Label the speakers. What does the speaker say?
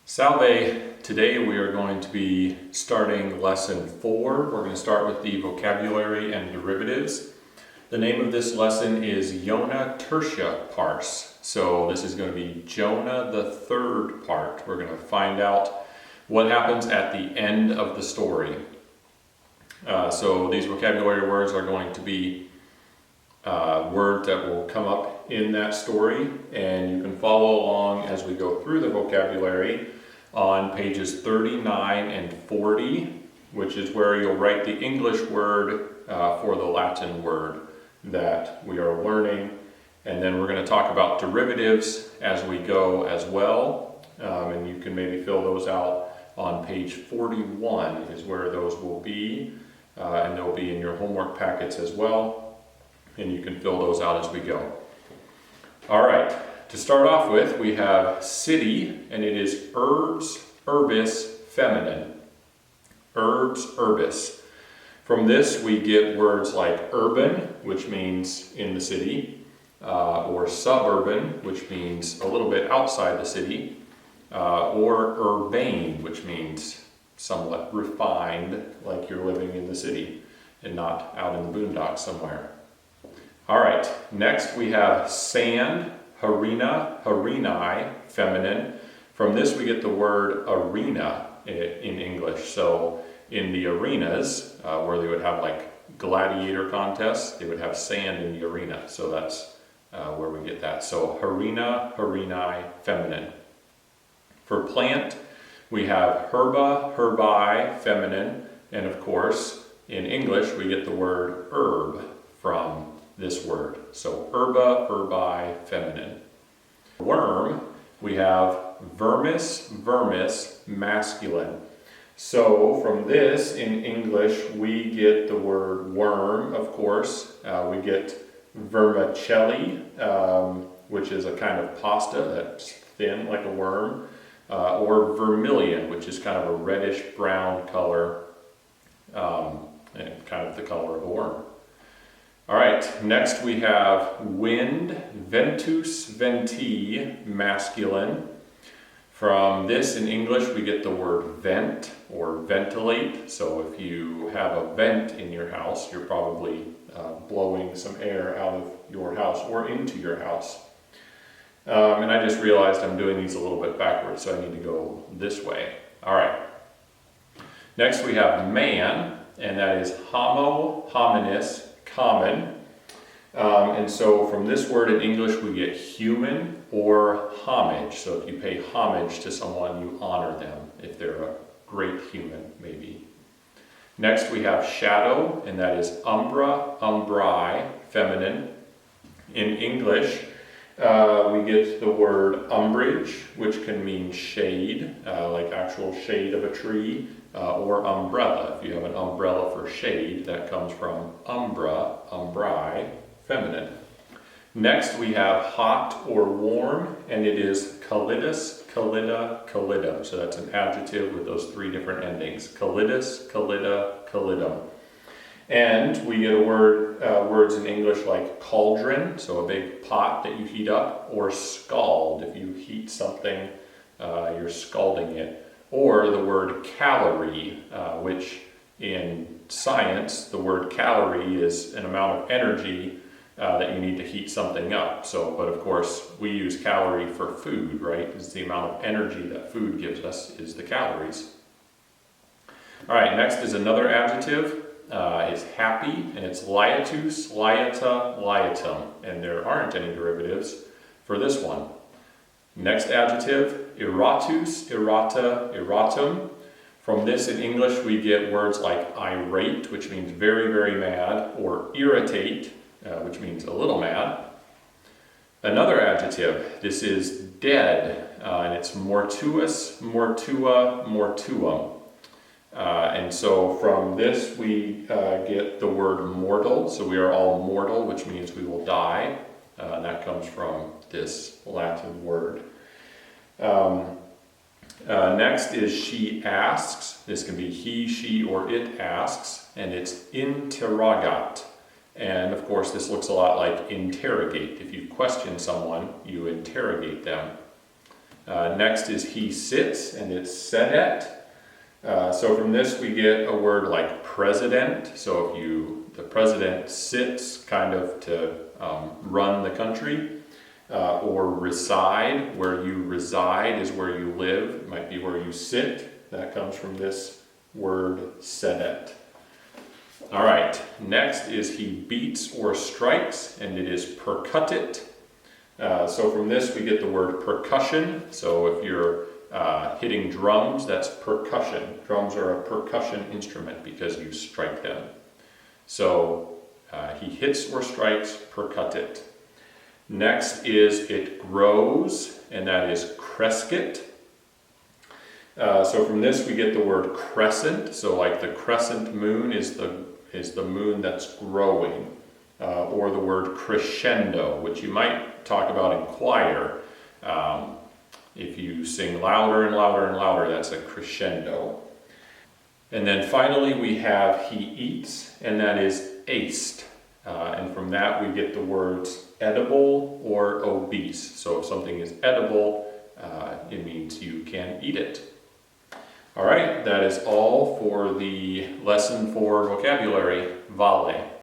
Speaker 1: Salve, today we are going to be starting lesson 4. We're going to start with the vocabulary and derivatives. The name of this lesson is Iona Tertia Pars. So this is going to be Jonah the third part. We're going to find out what happens at the end of the story. So these vocabulary words are going to be words that will come up in that story, and you can follow along as we go through the vocabulary on pages 39 and 40, which is where you'll write the English word for the Latin word that we are learning. And then we're going to talk about derivatives as we go as well, and you can maybe fill those out on page 41 is where those will be, and they'll be in your homework packets as well, and you can fill those out as we go. All right, to start off with, we have city, and it is urbs, urbis, feminine. Urbs, urbis. From this, we get words like urban, which means in the city, or suburban, which means a little bit outside the city, or urbane, which means somewhat refined, like you're living in the city and not out in the boondocks somewhere. All right, next we have sand, harina, harini, feminine. From this we get the word arena in English. So in the arenas, where they would have like gladiator contests, they would have sand in the arena. So that's where we get that. So harina, harini, feminine. For plant, we have herba, herbi, feminine. And of course, in English, we get the word herb from this word. So herba, herbi, feminine. Worm, we have vermis, vermis, masculine. So from this in English, we get the word worm, of course. We get vermicelli, which is a kind of pasta that's thin like a worm, or vermilion, which is kind of a reddish brown color, and kind of the color of a worm. All right, next we have wind, ventus, venti, masculine. From this in English, we get the word vent or ventilate. So if you have a vent in your house, you're probably blowing some air out of your house or into your house. And I just realized I'm doing these a little bit backwards, so I need to go this way. All right. Next we have man, and that is homo, hominis, common. And so from this word in English we get human or homage. So if you pay homage to someone, you honor them if they're a great human, maybe. Next we have shadow, and that is umbra, umbrai, feminine. In English, we get the word umbrage, which can mean shade, like actual shade of a tree, or umbrella. If you have an umbrella for shade, that comes from umbra, umbrai, feminine. Next we have hot or warm, and it is calidus, calida, calidum. So that's an adjective with those three different endings. Calidus, calida, calidum. And we get a words in English like cauldron, so a big pot that you heat up, or scald. If you heat something, you're scalding it. Or the word calorie, which in science, the word calorie is an amount of energy that you need to heat something up. So, but of course, we use calorie for food, right? It's the amount of energy that food gives us is the calories. All right, next is another adjective. Is happy, and it's liatus, liata, liatum, and there aren't any derivatives for this one. Next adjective, iratus, irata, iratum. From this in English we get words like irate, which means very, very mad, or irritate, which means a little mad. Another adjective, this is dead, and it's mortuus, mortua, mortuum. And so from this we get the word mortal, so we are all mortal, which means we will die. And that comes from this Latin word. Next is she asks. This can be he, she, or it asks, and it's interrogat. And of course this looks a lot like interrogate. If you question someone, you interrogate them. Next is he sits, and it's sedet. So from this we get a word like president. So if the president sits kind of to run the country, or reside, where you reside is where you live. It might be where you sit. That comes from this word sedet. All right, next is he beats or strikes, and it is percuttit. So from this we get the word percussion. So if you're hitting drums, that's percussion. Drums are a percussion instrument because you strike them. So he hits or strikes, percuttit. Next is it grows, and that is crescit. So from this we get the word crescent. So like the crescent moon is the moon that's growing. Or the word crescendo, which you might talk about in choir. If you sing louder and louder and louder, that's a crescendo. And then finally we have he eats, and that is aced. And from that we get the words edible or obese. So if something is edible, it means you can eat it. All right, that is all for the lesson for vocabulary, vale.